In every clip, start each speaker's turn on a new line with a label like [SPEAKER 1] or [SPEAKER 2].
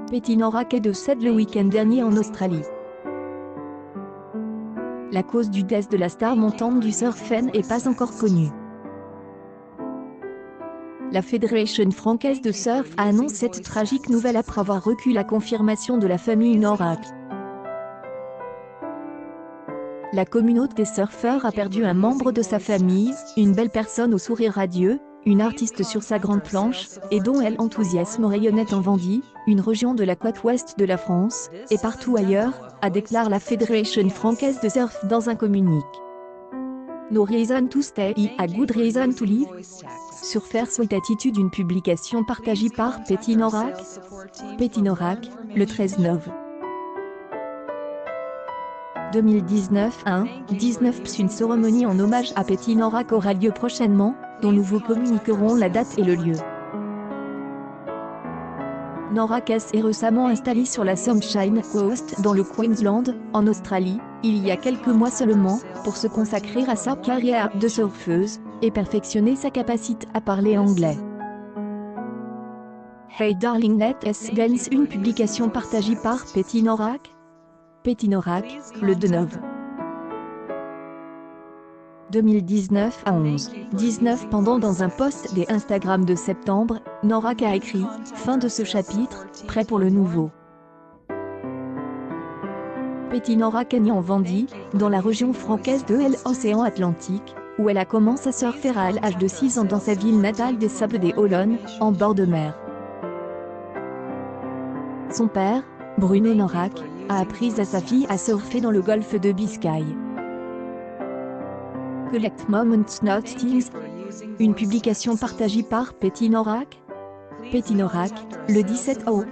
[SPEAKER 1] Petty Norak est décédé le week-end dernier en Australie. La cause du décès de la star montante du surf n'est pas encore connue. La Fédération française de surf a annoncé cette tragique nouvelle après avoir reçu la confirmation de la famille Norak. La communauté des surfeurs a perdu un membre de sa famille, une belle personne au sourire radieux, une artiste sur sa grande planche, et dont l'enthousiasme rayonnait en Vendée, une région de la côte ouest de la France, et partout ailleurs, a déclaré la Fédération française de surf dans un communiqué. No reason to stay, a good reason to live. Surfer Sweet Attitude, une publication partagée par Petty Norak. Petty Norak, le 13 novembre 2019 une cérémonie en hommage à Petty Norak aura lieu prochainement, dont nous vous communiquerons la date et le lieu. Norak est récemment installé sur la Sunshine Coast dans le Queensland, en Australie, il y a quelques mois seulement, pour se consacrer à sa carrière de surfeuse, et perfectionner sa capacité à parler anglais. Hey Darling Net Gains, une publication partagée par Petty Norak. Petty Norak, le 2 novembre 2019 à 11h19 dans un post des Instagram de septembre, Norak a écrit « Fin de ce chapitre, prêt pour le nouveau ». Petty Norak est née en Vendée, dans la région française de l'océan Atlantique, où elle a commencé à surfer à l'âge de 6 ans dans sa ville natale des Sables des Olonnes, en bord de mer. Son père, Bruno Norak, a appris à sa fille à surfer dans le golfe de Biscaye. Collect Moments Not Things, une publication partagée par Petty Norak. Petty Norak, le 17 août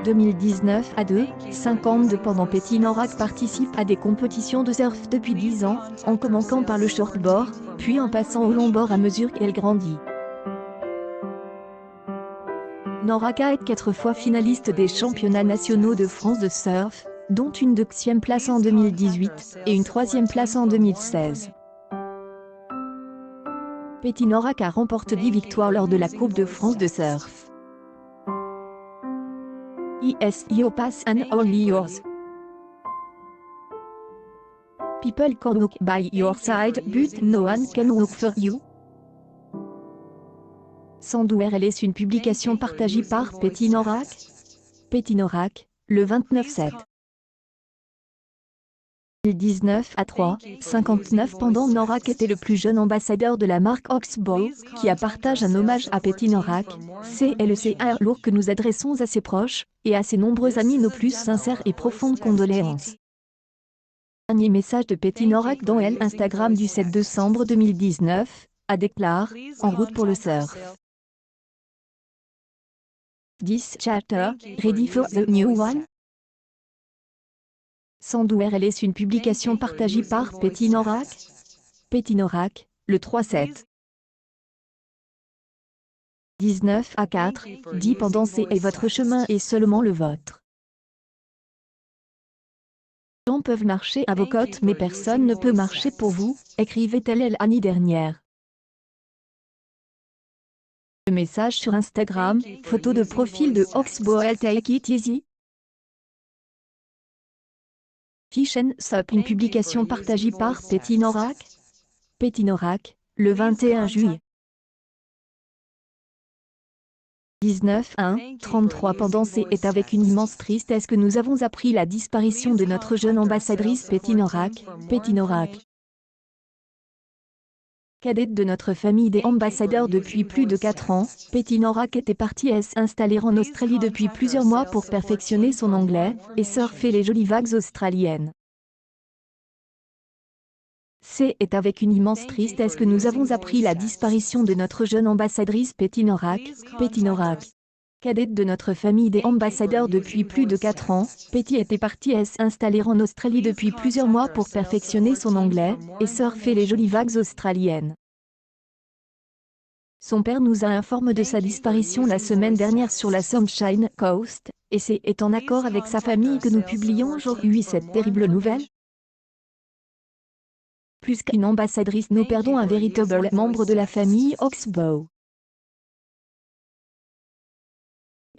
[SPEAKER 1] 2019 à 2h52 Petty Norak participe à des compétitions de surf depuis 10 ans, en commençant par le shortboard, puis en passant au longboard à mesure qu'elle grandit. Norak a été 4 fois finaliste des championnats nationaux de France de surf, dont une 2e place en 2018, et une 3e place en 2016. Petty Norak a remporté 10 victoires lors de la Coupe de France de surf. Is your pass and only yours. People can walk by your side, but no one can walk for you. Sandwell est une publication partagée par Petty Norak. Petty Norak, le 29/7 2019 à 3h59 Norak était le plus jeune ambassadeur de la marque Oxbow, qui a partagé un hommage à Petty Norak. C'est un lourd que nous adressons à ses proches, et à ses nombreux amis nos plus sincères et profondes condoléances. Dernier message de Petty Norak dans l'Instagram du 7 décembre 2019, a déclaré « En route pour le surf. 10 chapter, ready for the new one ». Sandwell est une publication partagée par Petty Norak. Petty Norak, le 3/7 19 à 4h10 c'est votre chemin et seulement le vôtre. Les gens peuvent marcher à vos côtes mais personne ne peut marcher pour vous, écrivait-elle l'année dernière. Le message sur Instagram, photo de profil de Oxbow Take It Easy. Fish and Sup, une publication partagée par Petty Norak. Petty Norak, le 21 juillet 19:33 c'est avec une immense tristesse que nous avons appris la disparition de notre jeune ambassadrice Petty Norak. Petty Norak, cadette de notre famille des ambassadeurs depuis plus de 4 ans, Petty Norak était partie s'installer en Australie depuis plusieurs mois pour perfectionner son anglais, et surfer les jolies vagues australiennes. C'est avec une immense tristesse que nous avons appris la disparition de notre jeune ambassadrice Petty Norak. Petty Norak, cadette de notre famille des ambassadeurs depuis plus de 4 ans, Petty était partie s'installer en Australie depuis plusieurs mois pour perfectionner son anglais, et surfer les jolies vagues australiennes. Son père nous a informé de sa disparition la semaine dernière sur la Sunshine Coast, et c'est en accord avec sa famille que nous publions aujourd'hui cette terrible nouvelle. Plus qu'une ambassadrice, nous perdons un véritable membre de la famille Oxbow.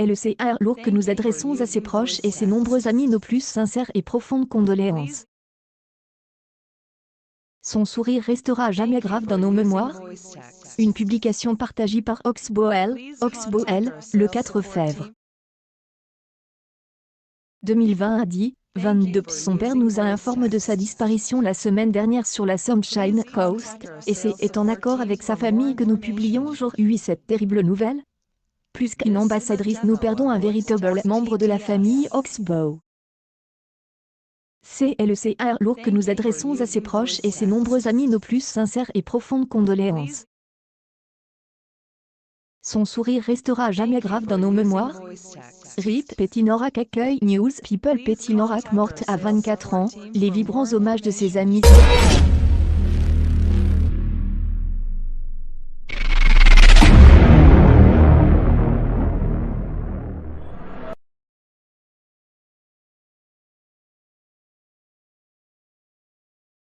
[SPEAKER 1] CLCR lourd que nous adressons à ses proches et ses nombreux amis nos plus sincères et profondes condoléances. Son sourire restera à jamais grave dans nos mémoires. Une publication partagée par Oxboel, le 4 février 2020 a dit, 22. Son père nous a informé de sa disparition la semaine dernière sur la Sunshine Coast, et c'est en accord avec sa famille que nous publions aujourd'hui cette terrible nouvelle. Plus qu'une ambassadrice, nous perdons un véritable membre de la famille Oxbow. CLCR lourd que nous adressons à ses proches et ses nombreux amis nos plus sincères et profondes condoléances. Son sourire restera à jamais grave dans nos mémoires. RIP Petty Norak accueille News People Petty Norak morte à 24 ans, les vibrants hommages de ses amis.